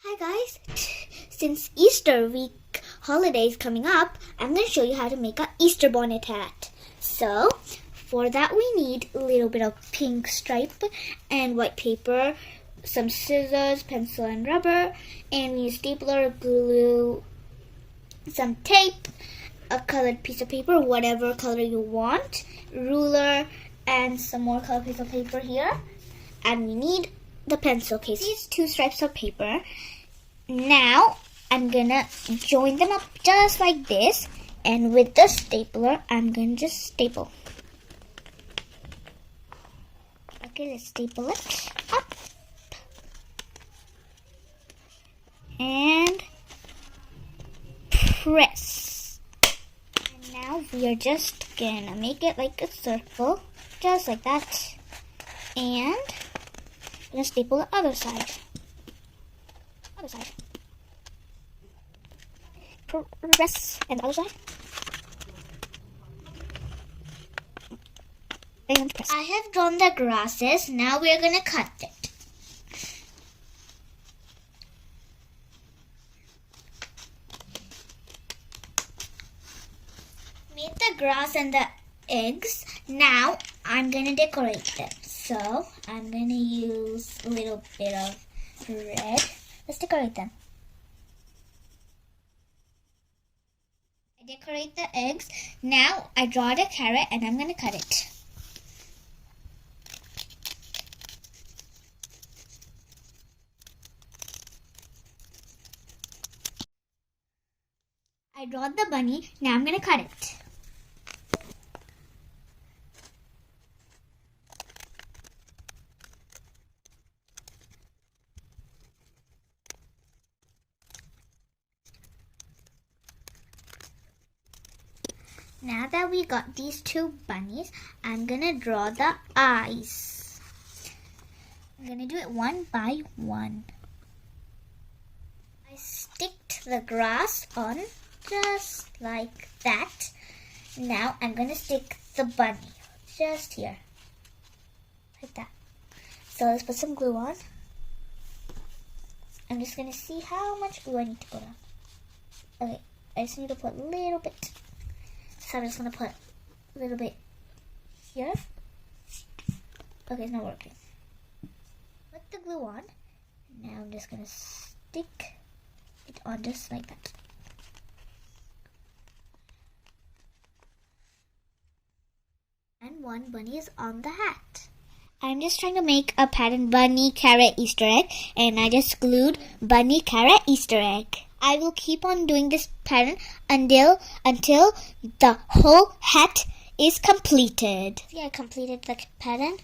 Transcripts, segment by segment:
Hi guys, since Easter week holiday is coming up, I'm going to show you how to make an Easter bonnet hat. So, for that we need a little bit of pink stripe and white paper, some scissors, pencil and rubber, and we use stapler, glue, some tape, a colored piece of paper, whatever color you want, ruler, and some more colored piece of paper here. And we need the pencil case. These two stripes of paper. Now I'm gonna join them up just like this, and with the stapler I'm gonna just staple. Okay, let's staple it up and press. And now we are just gonna make it like a circle, just like that, and I'm gonna staple the other side. Press, and the other side. And press. I have drawn the grasses. Now we are gonna cut it. Made the grass and the eggs. Now I'm gonna decorate them. So I'm gonna use a little bit of red. Let's decorate them. I decorate the eggs. Now I draw the carrot and I'm gonna cut it. I draw the bunny. Now I'm gonna cut it. Now that we got these two bunnies, I'm gonna draw the eyes. I'm gonna do it one by one. I stick the grass on just like that. Now I'm gonna stick the bunny just here, like that. So let's put some glue on. I'm just gonna see how much glue I need to put on. Okay, I just need to put a little bit. So I'm just going to put a little bit here. Okay, it's not working. Put the glue on. Now I'm just going to stick it on just like that. And one bunny is on the hat. I'm just trying to make a pattern bunny, carrot, Easter egg. And I just glued bunny, carrot, Easter egg. I will keep on doing this pattern until the whole hat is completed. See, I completed the pattern.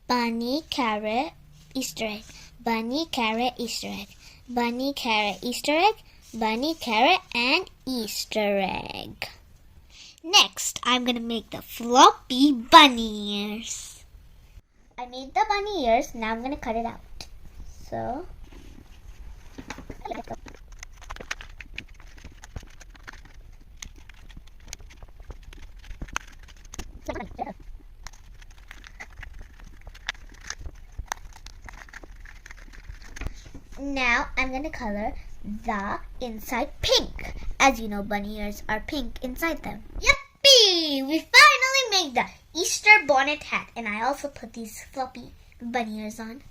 Bunny, carrot, Easter egg. Bunny, carrot, Easter egg. Bunny, carrot, Easter egg. Bunny, carrot, and Easter egg. Next, I'm going to make the floppy bunny ears. I made the bunny ears. Now I'm going to cut it out. So, let go. Now I'm going to color the inside pink. As you know, bunny ears are pink inside them. Yippee! We finally made the Easter bonnet hat. And I also put these floppy bunny ears on.